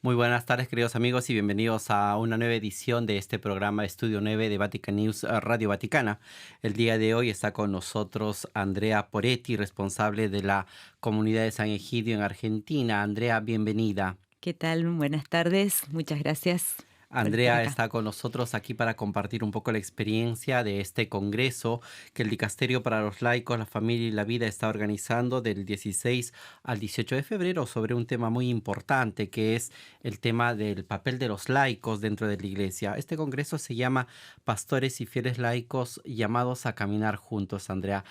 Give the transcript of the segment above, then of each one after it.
Muy buenas tardes, queridos amigos, y bienvenidos a una nueva edición de este programa Estudio 9 de Vatican News Radio Vaticana. El día de hoy está con nosotros Andrea Poretti, responsable de la comunidad de San Egidio en Argentina. Andrea, bienvenida. ¿Qué tal? Buenas tardes. Muchas gracias por estar Andrea acá. está con nosotros aquí para compartir un poco la experiencia de este congreso que el Dicasterio para los Laicos, la Familia y la Vida está organizando del 16 al 18 de febrero sobre un tema muy importante que es el tema del papel de los laicos dentro de la Iglesia. Este congreso se llama Pastores y Fieles Laicos llamados a caminar juntos, Andrea.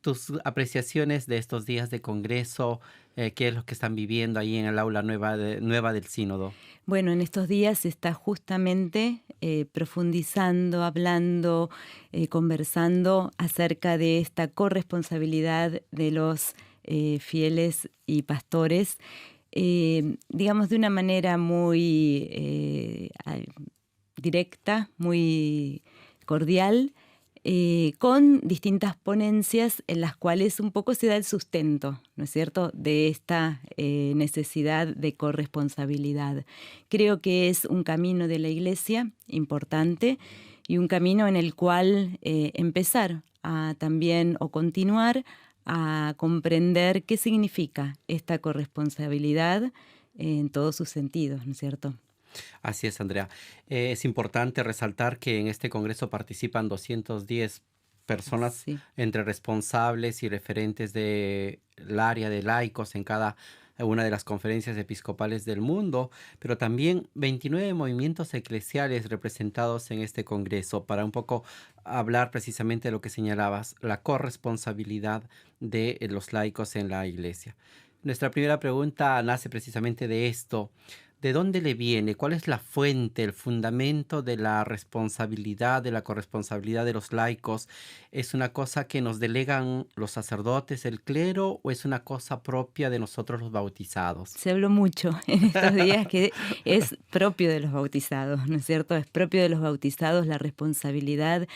Tus apreciaciones de estos días de congreso, qué es lo que están viviendo ahí en el aula nueva del Sínodo. Bueno, en estos días se está justamente profundizando, hablando, conversando acerca de esta corresponsabilidad de los fieles y pastores, digamos de una manera muy directa, muy cordial, con distintas ponencias en las cuales un poco se da el sustento, ¿no es cierto?, de esta necesidad de corresponsabilidad. Creo que es un camino de la Iglesia importante y un camino en el cual empezar a también o continuar a comprender qué significa esta corresponsabilidad en todos sus sentidos, ¿no es cierto? Así es, Andrea. Es importante resaltar que en este congreso participan 210 personas Sí. entre responsables y referentes del área de laicos en cada una de las conferencias episcopales del mundo, pero también 29 movimientos eclesiales representados en este congreso para un poco hablar precisamente de lo que señalabas, la corresponsabilidad de los laicos en la iglesia. Nuestra primera pregunta nace precisamente de esto. ¿De dónde le viene? ¿Cuál es la fuente, el fundamento de la responsabilidad, de la corresponsabilidad de los laicos? ¿Es una cosa que nos delegan los sacerdotes, el clero, o es una cosa propia de nosotros los bautizados? Se habló mucho en estos días que es propio de los bautizados, ¿no es cierto? Es propio de los bautizados la responsabilidad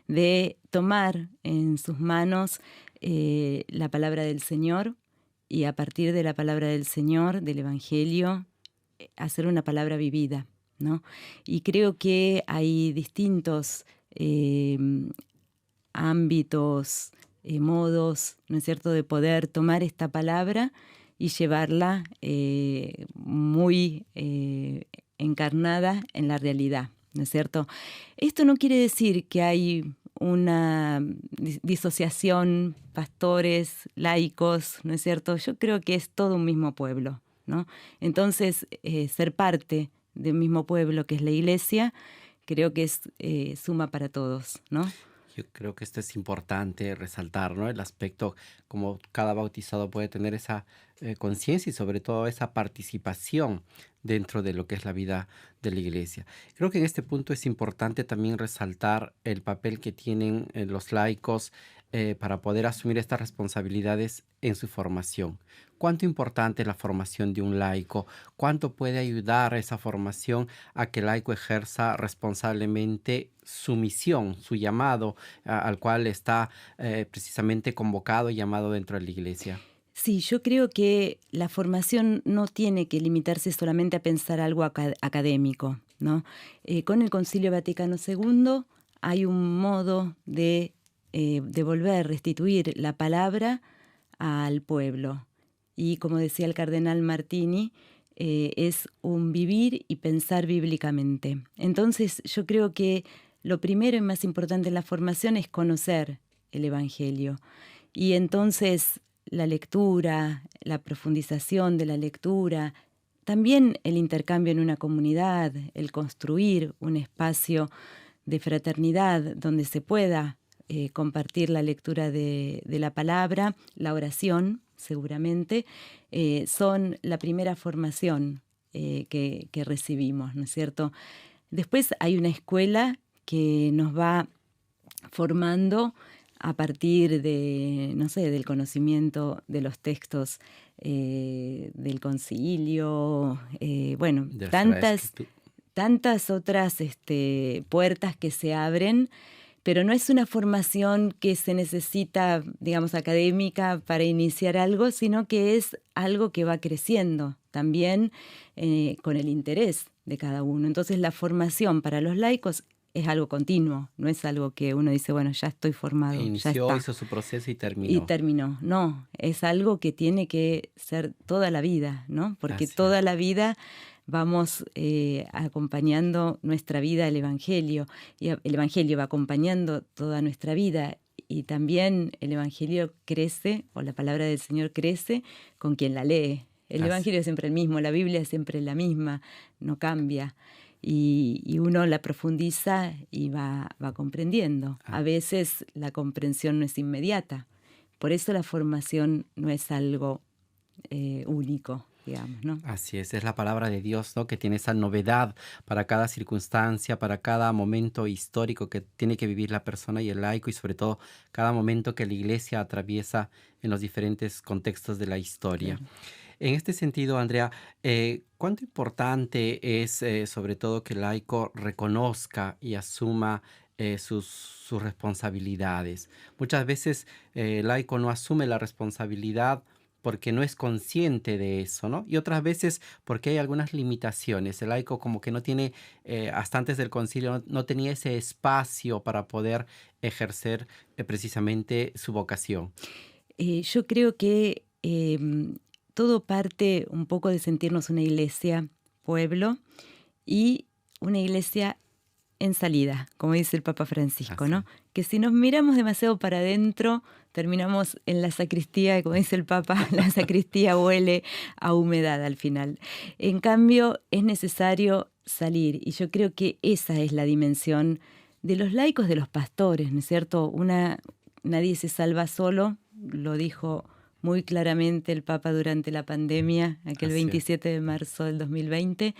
de tomar en sus manos la palabra del Señor y a partir de la palabra del Señor, del Evangelio, hacer una palabra vivida, ¿no? Y creo que hay distintos ámbitos, modos, ¿no es cierto?, de poder tomar esta palabra y llevarla muy encarnada en la realidad, ¿no es cierto? Esto no quiere decir que hay una disociación, pastores, laicos, ¿no es cierto? Yo creo que es todo un mismo pueblo, ¿no? Entonces, ser parte de un mismo pueblo que es la Iglesia, creo que es suma para todos, ¿no? Yo creo que esto es importante resaltar, ¿no? El aspecto, como cada bautizado puede tener esa conciencia y sobre todo esa participación dentro de lo que es la vida de la iglesia. Creo que en este punto es importante también resaltar el papel que tienen los laicos para poder asumir estas responsabilidades en su formación. ¿Cuánto importante es la formación de un laico? ¿Cuánto puede ayudar a esa formación a que el laico ejerza responsablemente su misión, su llamado, al cual está precisamente convocado y llamado dentro de la iglesia? Sí, yo creo que la formación no tiene que limitarse solamente a pensar algo académico, ¿no? Con el Concilio Vaticano II hay un modo de devolver, restituir la palabra al pueblo. Y como decía el cardenal Martini, es un vivir y pensar bíblicamente. Entonces yo creo que lo primero y más importante en la formación es conocer el Evangelio. Y entonces la lectura, la profundización de la lectura, también el intercambio en una comunidad, el construir un espacio de fraternidad donde se pueda compartir la lectura de la palabra, la oración, seguramente, son la primera formación que recibimos, ¿no es cierto? Después hay una escuela que nos va formando a partir de, no sé, del conocimiento de los textos del concilio, bueno, De la Sagrada tantas, Escritura. tantas otras puertas que se abren, pero no es una formación que se necesita, digamos, académica para iniciar algo, sino que es algo que va creciendo también con el interés de cada uno. Entonces la formación para los laicos es algo continuo, no es algo que uno dice, bueno, ya estoy formado, ya Inició, está, hizo su proceso y y terminó. terminó. No, es algo que tiene que ser toda la vida, ¿no? Porque Así es. toda la vida vamos acompañando nuestra vida al Evangelio, y el Evangelio va acompañando toda nuestra vida, y también el Evangelio crece, o la palabra del Señor crece con quien la lee. El Así, Evangelio es siempre el mismo, la Biblia es siempre la misma, no cambia. Y uno la profundiza y va comprendiendo. A ah, veces la comprensión no es inmediata. Por eso la formación no es algo único, digamos, ¿no? así es la palabra de Dios, ¿no? Que tiene esa novedad para cada circunstancia, para cada momento histórico que tiene que vivir la persona y el laico, y sobre todo cada momento que la iglesia atraviesa en los diferentes contextos de la historia. Claro. En este sentido, Andrea, ¿cuánto importante es sobre todo que el laico reconozca y asuma sus responsabilidades? Muchas veces el laico no asume la responsabilidad porque no es consciente de eso, ¿no? Y otras veces porque hay algunas limitaciones. El laico como que no tiene, hasta antes del concilio, no tenía ese espacio para poder ejercer precisamente su vocación. Yo creo que todo parte un poco de sentirnos una iglesia pueblo y una iglesia en salida, como dice el Papa Francisco, Así ¿no? es. Que si nos miramos demasiado para adentro, terminamos en la sacristía, y como dice el Papa, la sacristía huele a humedad al final. En cambio, es necesario salir, y yo creo que esa es la dimensión de los laicos, de los pastores, ¿no es cierto? Nadie se salva solo, lo dijo muy claramente el Papa durante la pandemia, aquel Así es. 27 de marzo del 2020.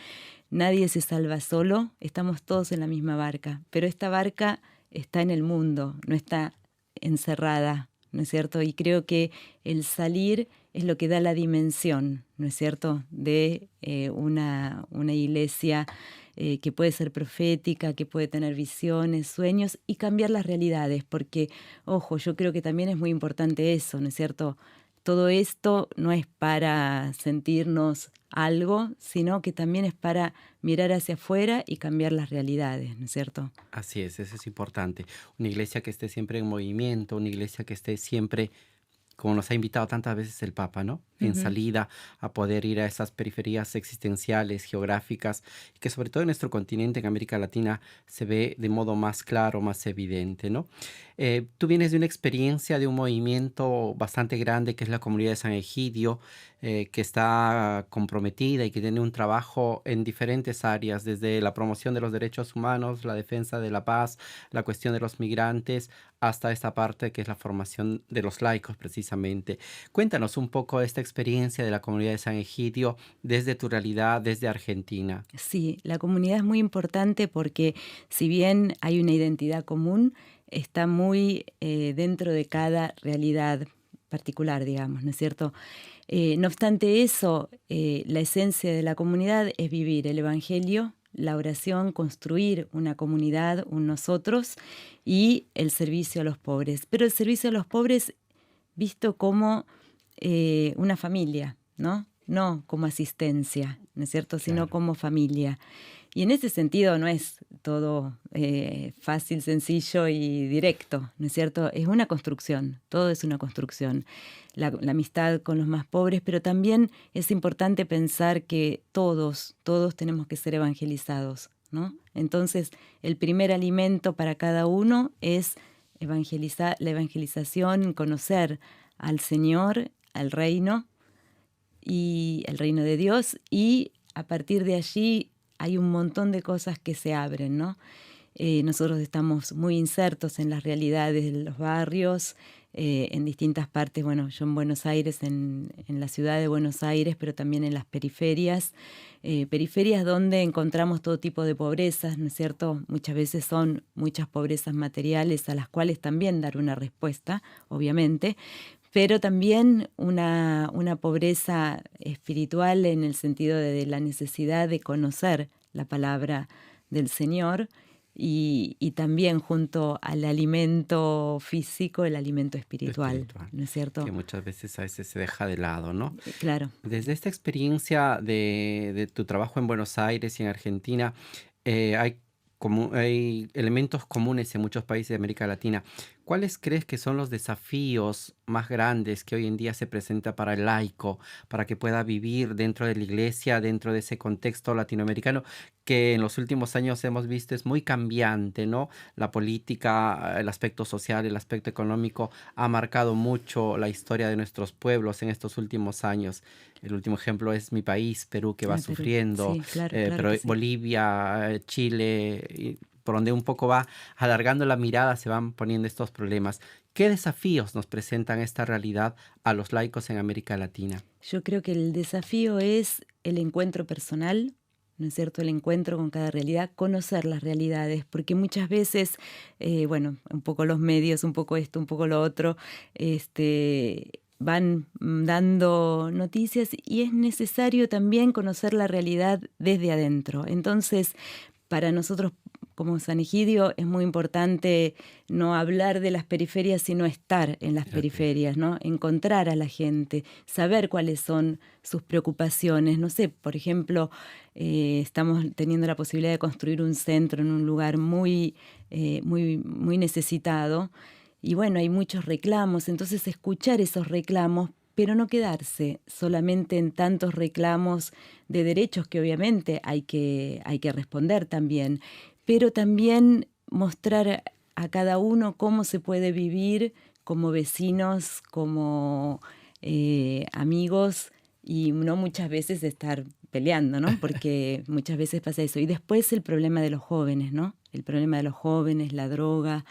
Nadie se salva solo, estamos todos en la misma barca, pero esta barca está en el mundo, no está encerrada, ¿no es cierto? Y creo que el salir es lo que da la dimensión, ¿no es cierto?, de una iglesia que puede ser profética, que puede tener visiones, sueños y cambiar las realidades, porque, ojo, yo creo que también es muy importante eso, ¿no es cierto? Todo esto no es para sentirnos algo, sino que también es para mirar hacia afuera y cambiar las realidades, ¿no es cierto? Así es, eso es importante. Una iglesia que esté siempre en movimiento, una iglesia que esté siempre, como nos ha invitado tantas veces el Papa, ¿no? En Ujú. salida a poder ir a esas periferias existenciales, geográficas, y que sobre todo en nuestro continente, en América Latina, se ve de modo más claro, más evidente, ¿no? Tú vienes de una experiencia, de un movimiento bastante grande que es la comunidad de San Egidio, que está comprometida y que tiene un trabajo en diferentes áreas, desde la promoción de los derechos humanos, la defensa de la paz, la cuestión de los migrantes, hasta esta parte que es la formación de los laicos precisamente. Cuéntanos un poco de esta experiencia de la comunidad de San Egidio desde tu realidad, desde Argentina. Sí, la comunidad es muy importante porque si bien hay una identidad común, está muy dentro de cada realidad particular, digamos, ¿no es cierto? No obstante eso, la esencia de la comunidad es vivir el Evangelio, la oración, construir una comunidad, un nosotros y el servicio a los pobres. Pero el servicio a los pobres visto como una familia, ¿no? No como asistencia, ¿no es cierto? Sino Claro. como familia. Y en ese sentido no es todo fácil, sencillo y directo, ¿no es cierto? Es una construcción, todo es una construcción. La amistad con los más pobres, pero también es importante pensar que todos tenemos que ser evangelizados, ¿no? Entonces, el primer alimento para cada uno es evangelizar, la evangelización, conocer al Señor, al reino y el reino de Dios, y a partir de allí hay un montón de cosas que se abren, ¿no? Nosotros estamos muy insertos en las realidades de los barrios, en distintas partes, bueno, yo en Buenos Aires, en la ciudad de Buenos Aires, pero también en las periferias, periferias donde encontramos todo tipo de pobrezas, ¿no es cierto? Muchas veces son muchas pobrezas materiales a las cuales también dar una respuesta, obviamente, pero también una pobreza espiritual en el sentido de la necesidad de conocer la palabra del Señor y también junto al alimento físico, el alimento espiritual, Espiritual, ¿no es que cierto? muchas veces a veces se deja de lado, ¿no? Claro. Desde esta experiencia de tu trabajo en Buenos Aires y en Argentina, hay, hay elementos comunes en muchos países de América Latina. ¿Cuáles crees que son los desafíos más grandes que hoy en día se presenta para el laico, para que pueda vivir dentro de la iglesia, dentro de ese contexto latinoamericano que en los últimos años hemos visto es muy cambiante, ¿no? La política, el aspecto social, el aspecto económico ha marcado mucho la historia de nuestros pueblos en estos últimos años. El último ejemplo es mi país, Perú, que va Ah, Perú. sufriendo, Sí, claro, claro pero que sí. Bolivia, Chile, y por donde un poco va alargando la mirada, se van poniendo estos problemas. ¿Qué desafíos nos presentan esta realidad a los laicos en América Latina? Yo creo que el desafío es el encuentro personal, ¿no es cierto? El encuentro con cada realidad, conocer las realidades, porque muchas veces, bueno, un poco los medios, un poco esto, un poco lo otro, van dando noticias y es necesario también conocer la realidad desde adentro. Entonces, para nosotros como San Egidio es muy importante no hablar de las periferias, sino estar en las En la periferia. periferias, ¿no? Encontrar a la gente, saber cuáles son sus preocupaciones. No sé, por ejemplo, estamos teniendo la posibilidad de construir un centro en un lugar muy necesitado. Y bueno, hay muchos reclamos, entonces escuchar esos reclamos, pero no quedarse solamente en tantos reclamos de derechos que obviamente hay que responder también, pero también mostrar a cada uno cómo se puede vivir como vecinos, como amigos y no muchas veces estar peleando, ¿no? Porque muchas veces pasa eso. Y después el problema de los jóvenes, ¿no? El problema de los jóvenes, la droga,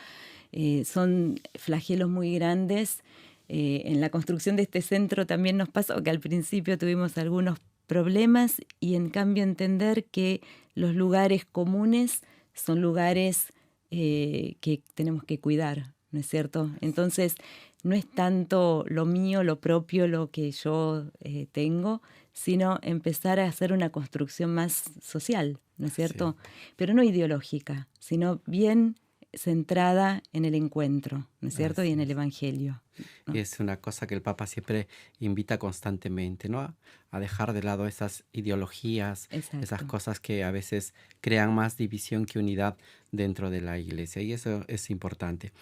son flagelos muy grandes. En la construcción de este centro también nos pasó que al principio tuvimos algunos problemas y en cambio entender que los lugares comunes son lugares que tenemos que cuidar, ¿no es cierto? Entonces, no es tanto lo mío, lo propio, lo que yo tengo, sino empezar a hacer una construcción más social, ¿no es Así es. cierto? Pero no ideológica, sino bien centrada en el encuentro, ¿no es cierto? Y Así en el es. Evangelio, Y ¿no? es una cosa que el Papa siempre invita constantemente, ¿no? A dejar de lado esas ideologías, esas Exacto. cosas que a veces crean más división que unidad dentro de la iglesia. Y eso es importante.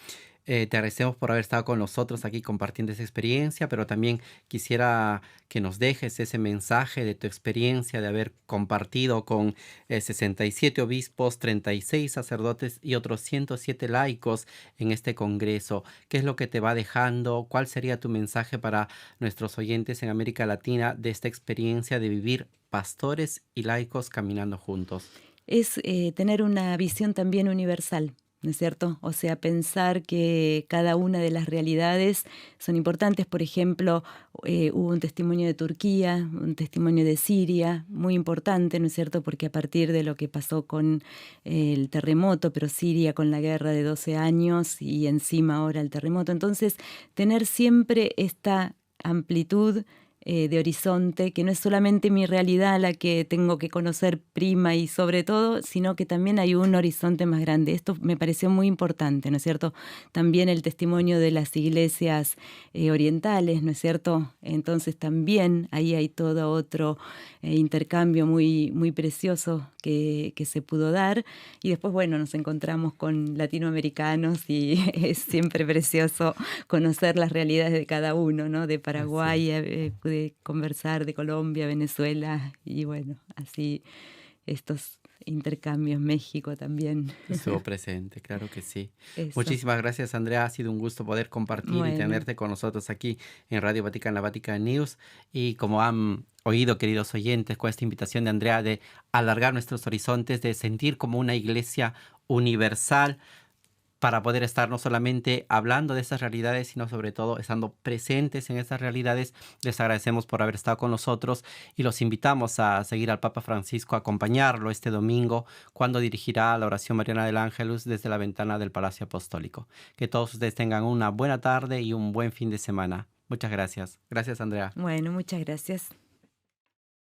Te agradecemos por haber estado con nosotros aquí compartiendo esa experiencia, pero también quisiera que nos dejes ese mensaje de tu experiencia de haber compartido con 67 obispos, 36 sacerdotes y otros 107 laicos en este congreso. ¿Qué es lo que te va dejando? ¿Cuál sería tu mensaje para nuestros oyentes en América Latina de esta experiencia de vivir pastores y laicos caminando juntos? Es tener una visión también universal, ¿no es cierto? O sea, pensar que cada una de las realidades son importantes. Por ejemplo, hubo un testimonio de Turquía, un testimonio de Siria, muy importante, ¿no es cierto? Porque a partir de lo que pasó con el terremoto, pero Siria con la guerra de 12 años y encima ahora el terremoto. Entonces, tener siempre esta amplitud de horizonte, que no es solamente mi realidad la que tengo que conocer prima y sobre todo, sino que también hay un horizonte más grande. Esto me pareció muy importante, ¿no es cierto? También el testimonio de las iglesias orientales, ¿no es cierto? Entonces también ahí hay todo otro intercambio muy precioso que se pudo dar. Y después, bueno, nos encontramos con latinoamericanos y es siempre precioso conocer las realidades de cada uno, ¿no? De Así es. Paraguay, pude conversar de Colombia, Venezuela y bueno, así estos intercambios, México también. Estuvo presente, claro que sí. Eso. Muchísimas gracias, Andrea. Ha sido un gusto poder compartir y Bueno, tenerte con nosotros aquí en Radio Vaticana, la Vatican News. Y como han oído, queridos oyentes, con esta invitación de Andrea de alargar nuestros horizontes, de sentir como una iglesia universal, para poder estar no solamente hablando de esas realidades, sino sobre todo estando presentes en esas realidades. Les agradecemos por haber estado con nosotros y los invitamos a seguir al Papa Francisco, a acompañarlo este domingo cuando dirigirá la oración mariana del Ángelus desde la ventana del Palacio Apostólico. Que todos ustedes tengan una buena tarde y un buen fin de semana. Muchas gracias. Gracias, Andrea. bueno, muchas gracias.